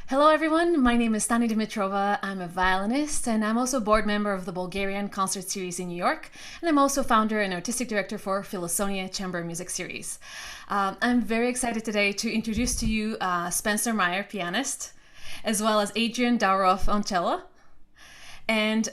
Hello, everyone. My name is Stani Dimitrova. I'm a violinist, and I'm also board member of the Bulgarian Concert Series in New York. And I'm also founder and artistic director for Philosonia Chamber Music Series. I'm very excited today to introduce to you Spencer Myer, pianist, as well as Adrian Daurov on cello. And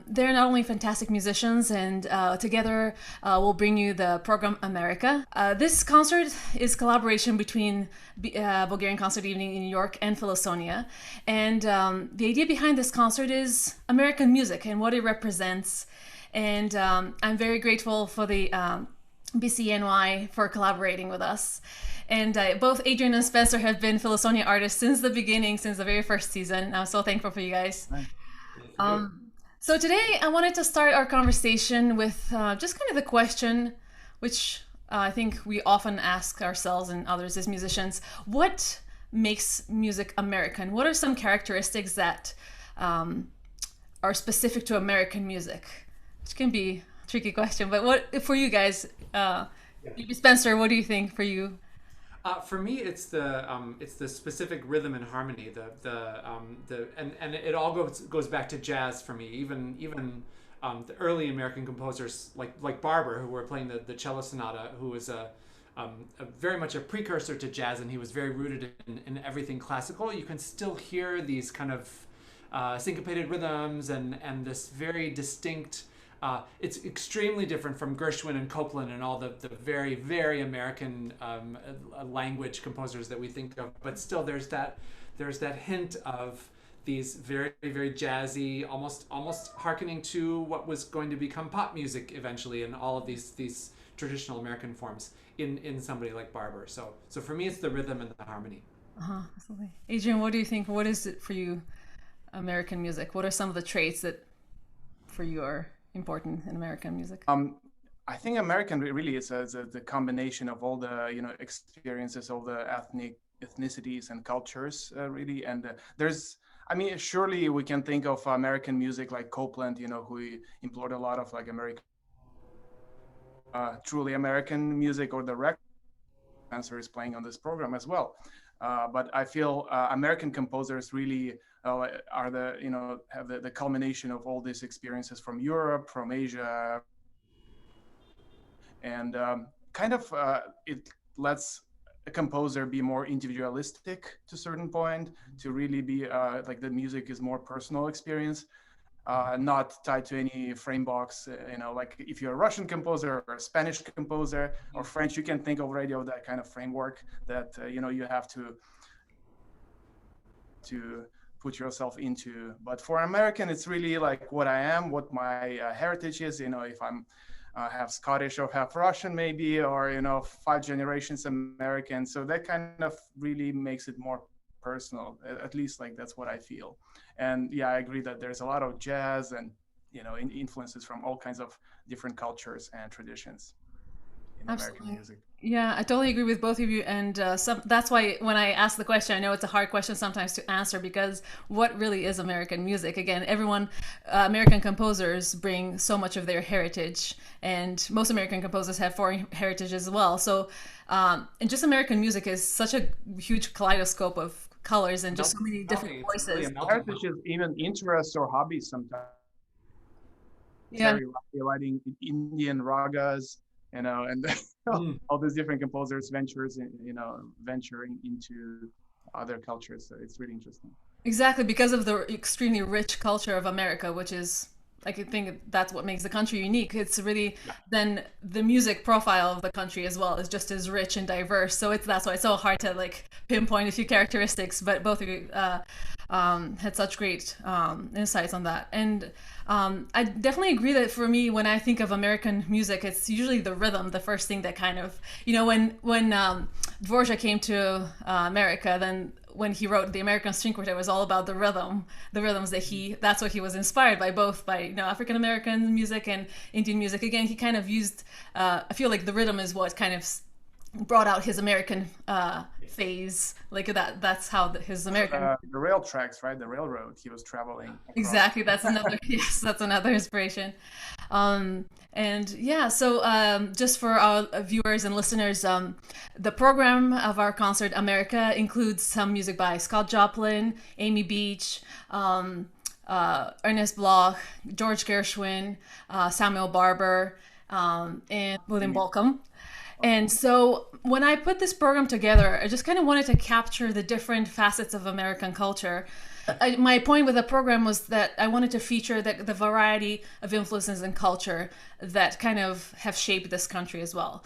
they're not only fantastic musicians, and together we'll bring you the program America. This concert is collaboration between Bulgarian Concert Evening in New York and Philosonia. And the idea behind this concert is American music and what it represents. And I'm very grateful for the BCENY for collaborating with us. And both Adrian and Spencer have been Philosonia artists since the beginning, since the very first season. I'm so thankful for you guys. Right. So today I wanted to start our conversation with just kind of the question, which I think we often ask ourselves and others as musicians: what makes music American? What are some characteristics that are specific to American music? Which can be a tricky question, but what for you guys? Yeah. Maybe Spencer, what do you think for you? For me, it's the specific rhythm and harmony, the and it all goes back to jazz for me. Even the early American composers like Barber, who were playing the cello sonata, who was a very much a precursor to jazz, and he was very rooted in everything classical. You can still hear these kind of syncopated rhythms and this very distinct. It's extremely different from Gershwin and Copland and all the very, very American language composers that we think of. But still, there's that hint of these very, very jazzy, almost hearkening to what was going to become pop music eventually, and all of these traditional American forms in somebody like Barber. So for me, it's the rhythm and the harmony. Absolutely. Adrian, what do you think? What is it for you, American music? What are some of the traits that for you are important in American music? I think American really is the combination of all the experiences, all the ethnicities and cultures, really. And I mean, surely we can think of American music like Copland, who employed a lot of like American, truly American music, or the record Spencer is playing on this program as well. But I feel American composers really are have the culmination of all these experiences from Europe, from Asia, and it lets a composer be more individualistic to a certain point, to really be like the music is more personal experience. Not tied to any frame box, like if you're a Russian composer or a Spanish composer or French, you can think already of that kind of framework that, you have to put yourself into. But for American, it's really like what I am, what my heritage is, if I'm half Scottish or half Russian maybe, or, 5 generations American. So that kind of really makes it more personal, at least like that's what I feel. And yeah, I agree that there's a lot of jazz and influences from all kinds of different cultures and traditions in American Absolutely. music. Yeah, I totally agree with both of you. And that's why when I ask the question, I know it's a hard question sometimes to answer, because what really is American music? Again, American composers bring so much of their heritage, and most American composers have foreign heritage as well. So, and just American music is such a huge kaleidoscope of colors and just so many different It's really a voices. melting pot. Heritage is even interests or hobbies sometimes. Yeah. Very writing Indian ragas, and Mm. all these different composers venturing into other cultures. So it's really interesting. Exactly, because of the extremely rich culture of America, which is, I think that's what makes the country unique. It's really Yeah. then the music profile of the country as well is just as rich and diverse. So that's why it's so hard to like pinpoint a few characteristics. But both of you had such great insights on that. And I definitely agree that for me, when I think of American music, it's usually the rhythm, the first thing that kind of, when Dvorak came to America, then when he wrote the American String Quartet, it was all about the rhythm, the rhythms that's what he was inspired by, both by, African American music and Indian music. Again, he kind of used, I feel like the rhythm is what kind of brought out his American phase. Like that's how his American. The rail tracks, right? The railroad he was traveling across. Exactly. That's another, yes, that's another inspiration. And yeah, so just for our viewers and listeners, the program of our concert, America, includes some music by Scott Joplin, Amy Beach, Ernest Bloch, George Gershwin, Samuel Barber, and William Bolcom. And so when I put this program together, I just kind of wanted to capture the different facets of American culture. My point with the program was that I wanted to feature the variety of influences and culture that kind of have shaped this country as well.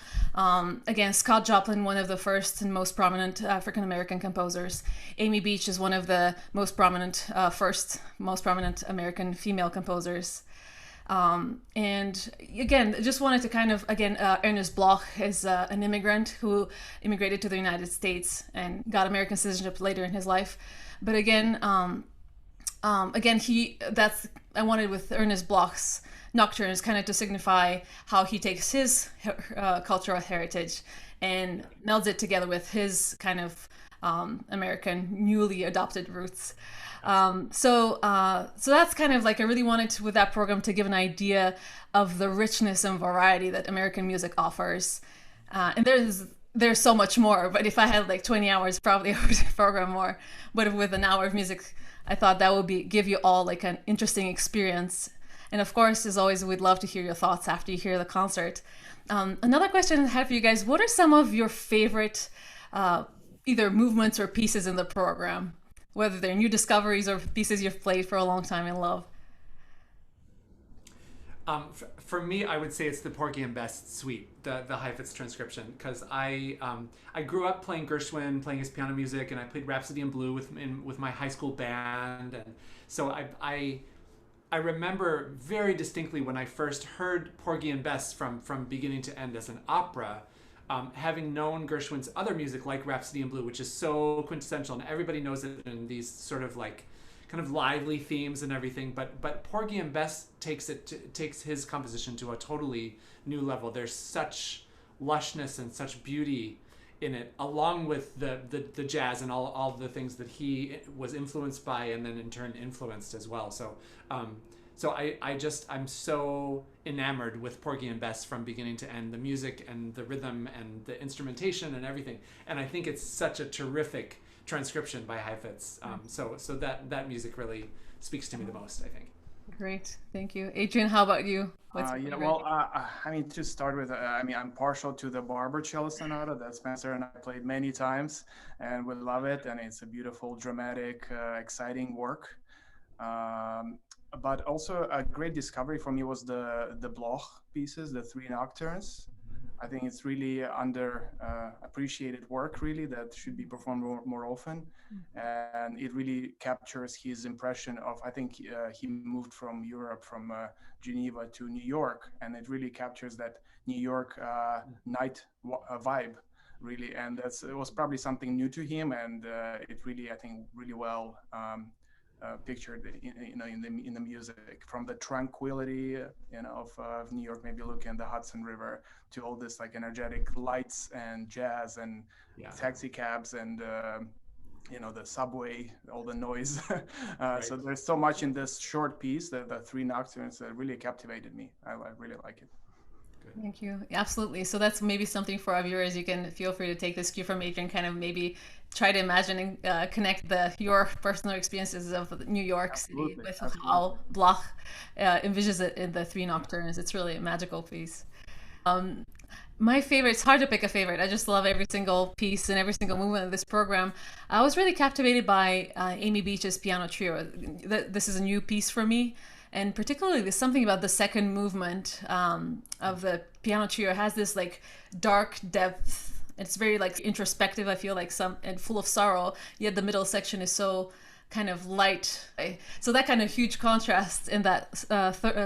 Again, Scott Joplin, one of the first and most prominent African American composers. Amy Beach is one of the most prominent, most prominent American female composers. And again, just wanted to kind of, again, Ernest Bloch is an immigrant who immigrated to the United States and got American citizenship later in his life. But again, I wanted with Ernest Bloch's Nocturnes kind of to signify how he takes his cultural heritage and melds it together with his kind of American newly adopted roots. So that's kind of like I really wanted to, with that program, to give an idea of the richness and variety that American music offers. And there's so much more, but if I had like 20 hours, probably I would program more. But with an hour of music, I thought that would give you all like an interesting experience. And of course, as always, we'd love to hear your thoughts after you hear the concert. Another question I have for you guys: what are some of your favorite either movements or pieces in the program, whether they're new discoveries or pieces you've played for a long time and love? For me, I would say it's the Porgy and Bess suite, the Heifetz transcription, because I grew up playing Gershwin, playing his piano music, and I played Rhapsody in Blue with my high school band, and so I remember very distinctly when I first heard Porgy and Bess from beginning to end as an opera, having known Gershwin's other music like Rhapsody in Blue, which is so quintessential, and everybody knows it in these sort of like kind of lively themes and everything, but Porgy and Bess takes his composition to a totally new level. There's such lushness and such beauty in it, along with the jazz and all the things that he was influenced by and then in turn influenced as well. So I'm so enamored with Porgy and Bess from beginning to end, the music and the rhythm and the instrumentation and everything. And I think it's such a terrific transcription by Heifetz. So that music really speaks to me the most, I think. Great, thank you. Adrian, how about you? I mean, to start with, I'm partial to the Barber Cello Sonata that Spencer and I played many times, and we love it. And it's a beautiful, dramatic, exciting work. But also a great discovery for me was the Bloch pieces, the three nocturnes. I think it's really appreciated work, really, that should be performed more often. And it really captures his impression of, I think he moved from Europe, from Geneva to New York, and it really captures that New York night vibe, really. And it was probably something new to him, and it really, I think, really well pictured in the music, from the tranquility of New York, maybe looking at the Hudson River, to all this like energetic lights and jazz and taxi cabs and the subway, all the noise. Right. So there's so much in this short piece, the three nocturnes, that really captivated me. I really like it. Good. Thank you. Absolutely. So that's maybe something for our viewers. You can feel free to take this cue from Adrian, kind of maybe try to imagine and connect your personal experiences of New York City with how Bloch envisions it in the three nocturnes. It's really a magical piece. My favorite, it's hard to pick a favorite. I just love every single piece and every single movement of this program. I was really captivated by Amy Beach's piano trio. This is a new piece for me. And particularly there's something about the second movement of the piano trio. It has this like dark depth. It's very like introspective, I feel like, and full of sorrow, yet the middle section is so kind of light. So that kind of huge contrast in that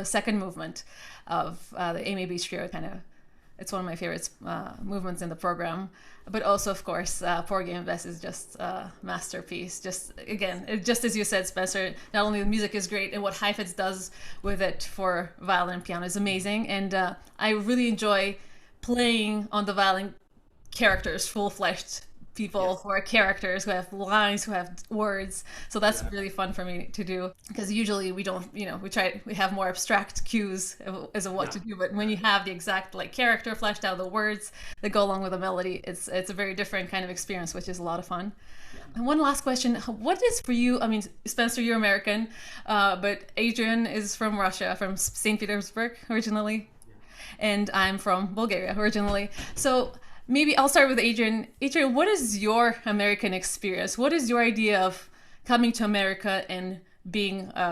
second movement of the Amy Beach trio, it's one of my favorite movements in the program. But also, of course, Porgy and Bess is just a masterpiece. Just as you said, Spencer, not only the music is great, and what Heifetz does with it for violin and piano is amazing. And I really enjoy playing on the violin characters, full-fleshed people Yes. who are characters, who have lines, who have words. So that's Yeah. really fun for me to do because usually we don't, we have more abstract cues as of what Yeah. to do. But when you have the exact like character fleshed out, the words that go along with the melody, it's a very different kind of experience, which is a lot of fun. Yeah. And one last question: what is for you? I mean, Spencer, you're American, but Adrian is from Russia, from St. Petersburg originally, and I'm from Bulgaria originally. So maybe I'll start with Adrian. Adrian, what is your American experience? What is your idea of coming to America and being a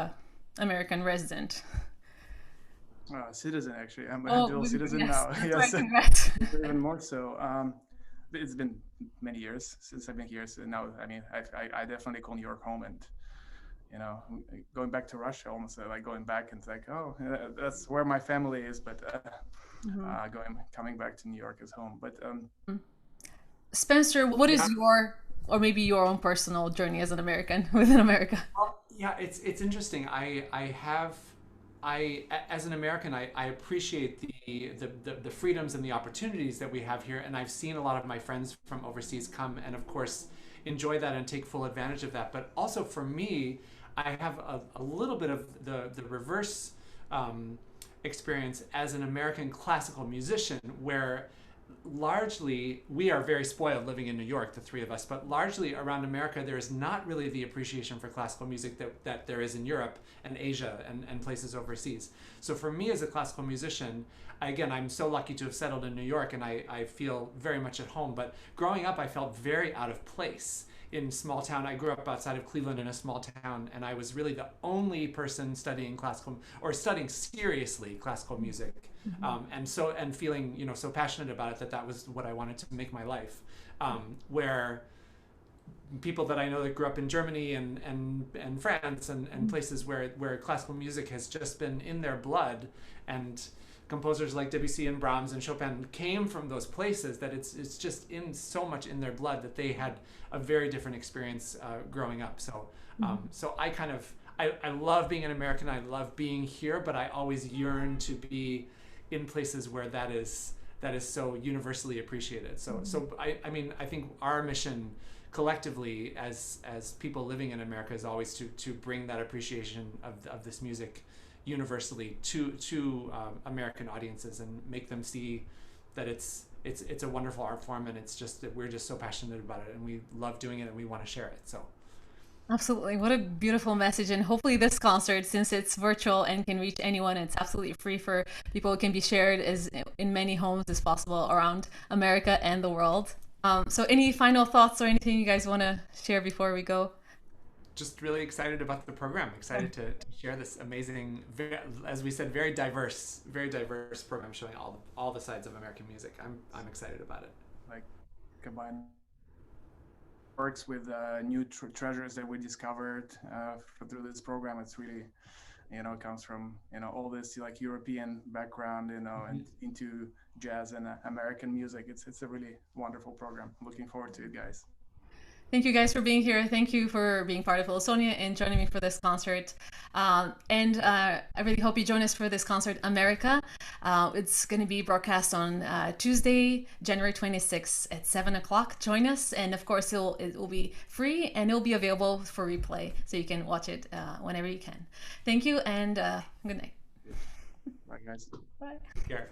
American resident? Citizen, actually. I'm a Oh, dual citizen yes, now. that's right. Yes, Congrats. even more so. It's been many years since I've been here. So now, I mean, I definitely call New York home, and you know, going back to Russia, almost like going back and it's like, oh, that's where my family is. But coming back to New York is home. But Spencer, what is Yeah. your, or maybe your own personal journey as an American within America? Well, yeah, it's interesting. As an American, I appreciate the freedoms and the opportunities that we have here, and I've seen a lot of my friends from overseas come and of course enjoy that and take full advantage of that. But also for me, I have a little bit of the reverse experience as an American classical musician, where largely we are very spoiled living in New York, the three of us, but largely around America there is not really the appreciation for classical music that there is in Europe and Asia and places overseas. So for me as a classical musician, again, I'm so lucky to have settled in New York, and I feel very much at home. But growing up, I felt very out of place in small town. I grew up outside of Cleveland in a small town, and I was really the only person studying classical or studying seriously classical music, and feeling so passionate about it that was what I wanted to make my life. Where people that I know that grew up in Germany and France and places where classical music has just been in their blood, and composers like Debussy and Brahms and Chopin came from those places, that it's just in so much in their blood that they had a very different experience growing up. So so I love being an American. I love being here, but I always yearn to be in places where that is so universally appreciated. So I mean, I think our mission collectively as people living in America is always to bring that appreciation of this music universally to American audiences, and make them see that it's a wonderful art form, and it's just that we're just so passionate about it, and we love doing it, and we want to share it. So Absolutely. What a beautiful message. And hopefully, this concert, since it's virtual and can reach anyone, it's absolutely free for people. It can be shared as in many homes as possible around America and the world. So, any final thoughts or anything you guys want to share before we go? just really excited about the program, excited to share this amazing, as we said, very diverse program showing all the sides of American music. I'm excited about it. like combine works with new treasures that we discovered through this program. It's really, comes from all this like European background, and into jazz and American music. It's a really wonderful program. Looking forward to it, guys. Thank you guys for being here. Thank you for being part of Philosonia and joining me for this concert. And I really hope you join us for this concert, America. It's going to be broadcast on Tuesday, January 26th at 7 o'clock. Join us. And of course, it will be free and it'll be available for replay. So you can watch it whenever you can. Thank you and good night. Bye, guys. Bye. Take care.